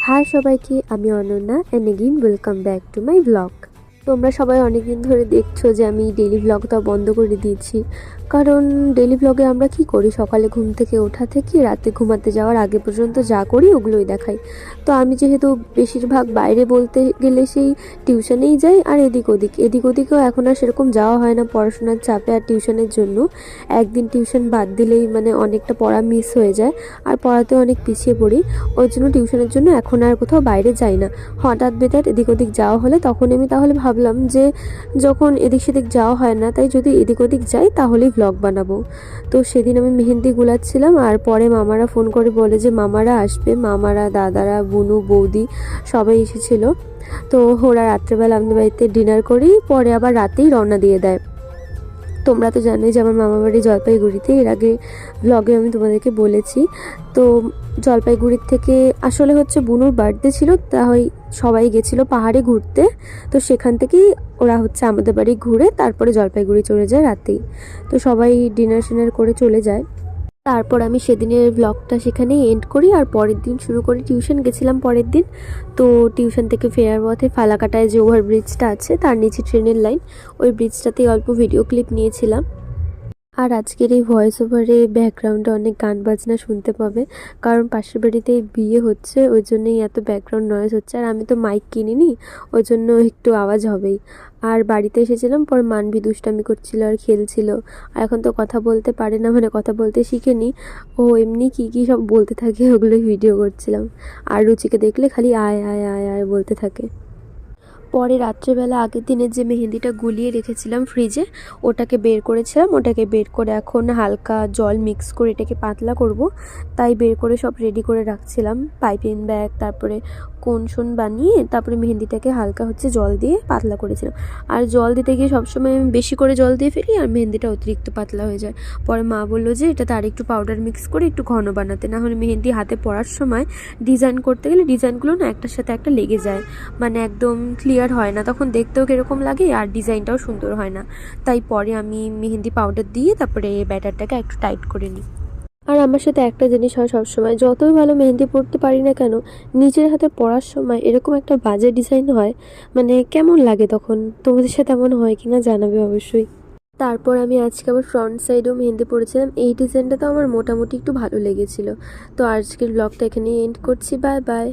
High সবাইকে, আমি Ananya and again welcome back to my blog. তোমরা সবাই অনেকদিন ধরে দেখছো যে আমি ডেইলি ব্লগটা বন্ধ করে দিয়েছি, কারণ ডেইলি ব্লগে আমরা কি করি, সকালে ঘুম থেকে ওঠা থেকে রাতে ঘুমাতে যাওয়ার আগে পর্যন্ত যা করি ওগুলোই দেখাই। তো আমি যেহেতু বেশিরভাগ বাইরে বলতে গেলে সেই টিউশনেই যাই, আর এদিক ওদিকেও এখন আর সেরকম যাওয়া হয় না পড়াশোনার চাপে আর টিউশনের জন্য। একদিন টিউশন বাদ দিলেই অনেকটা পড়া মিস হয়ে যায়, আর পড়াতে অনেক পিছিয়ে পড়ি। ওই জন্য টিউশনের জন্য এখন আর কোথাও বাইরে যাই না। হঠাৎ বেতার এদিক ওদিক যাওয়া হলে তখন আমি ভাবলাম যে যখন এদিক সেদিক যাওয়া হয় না, তাই যদি এদিক ওদিক যাই তাহলেই ব্লগ বানাবো। তো সেদিন আমি মেহেন্দি গুলাচ্ছিলাম, আর পরে মামারা ফোন করে বলে যে মামারা আসবে, মামারা, দাদারা, বুনু, বৌদি সবাই এসেছিল। তো ওরা রাত্রেবেলা আমাদের বাড়িতে ডিনার করি, পরে আবার রাতেই রওনা দিয়ে দেয়। তোমরা তো জানোই যে আমার মামা বাড়ি জলপাইগুড়িতে, এর আগে ব্লগে আমি তোমাদেরকে বলেছি। তো জলপাইগুড়ির থেকে আসলে বুনুর বার্থডে ছিল, তাই সবাই গেছিলো পাহাড়ে ঘুরতে। তো সেখান থেকেই ওরা আমাদের বাড়ি ঘুরে তারপরে জলপাইগুড়ি চলে যায় রাতেই। তো সবাই ডিনার সিনার করে চলে যায়। তারপর আমি সেদিনের ব্লগটা সেখানেই এন্ড করি, আর পরের দিন শুরু করি। টিউশন গেছিলাম পরের দিন। তো টিউশন থেকে ফেরার পথে ফালাকাটায় যে ওভারব্রিজটা আছে তার নিচে ট্রেনের লাইন, ওই ব্রিজটাতেই অল্প ভিডিও ক্লিপ নিয়েছিলাম। আর আজকের এই ভয়েস ওভারে ব্যাকগ্রাউন্ডে অনেক গান বাজনা শুনতে পাবে, কারণ পাশের বাড়িতে বিয়ে হচ্ছে, ওই জন্যই এত ব্যাকগ্রাউন্ড নয়েজ হচ্ছে। আর আমি তো মাইক কিনিনি, ওই জন্য একটু আওয়াজ হবেই। আর বাড়িতে এসেছিলাম, পর মানবি দুষ্টামি করছিল আর খেলছিল। আর এখন তো কথা বলতে পারে না, কথা বলতে শিখেনি ও, এমনি কী কী সব বলতে থাকে ওগুলোই ভিডিও করছিলাম। আর রুচিকে দেখলে খালি আয় আয় আয় আয় বলতে থাকে। পরে রাত্রেবেলা আগের দিনের যে মেহেন্দিটা গুলিয়ে রেখেছিলাম ফ্রিজে, ওটাকে বের করেছিলাম। ওটাকে বের করে এখন হালকা জল মিক্স করে এটাকে পাতলা করব, তাই বের করে সব রেডি করে রাখছিলাম। পাইপিং ব্যাগ, তারপরে কোন শোন বানিয়ে তারপরে মেহেন্দিটাকে হালকা জল দিয়ে পাতলা করেছিলাম। আর জল দিতে গিয়ে সবসময় আমি বেশি করে জল দিয়ে ফেলি, আর মেহেন্দিটা অতিরিক্ত পাতলা হয়ে যায়। পরে মা বললো যে এটাতে আর একটু পাউডার মিক্স করে একটু ঘন বানাতে, না হলে মেহেন্দি হাতে পড়ার সময় ডিজাইন করতে গেলে ডিজাইনগুলো না একটার সাথে একটা লেগে যায়, একদম ক্লিয়ার হয় না, তখন দেখতেও কীরকম লাগে আর ডিজাইনটাও সুন্দর হয় না। তাই পরে আমি মেহেন্দি পাউডার দিয়ে তারপরে ব্যাটারটাকে একটু টাইট করে নিই। আর আমার সাথে একটা জিনিস হয় সবসময়, যতই ভালো মেহেন্দি পড়তে পারি না কেন, নিজের হাতে পড়ার সময় এরকম একটা বাজে ডিজাইন হয়, কেমন লাগে তখন। তোমাদের সাথে এমন হয় কিনা জানাবে অবশ্যই। তারপর আমি আজকে আবার ফ্রন্ট সাইডেও মেহেন্দি পড়েছিলাম, এই ডিজাইনটা তো আমার মোটামুটি একটু ভালো লেগেছিল। তো আজকের ব্লগটা এখানেই এন্ড করছি, বাই বাই।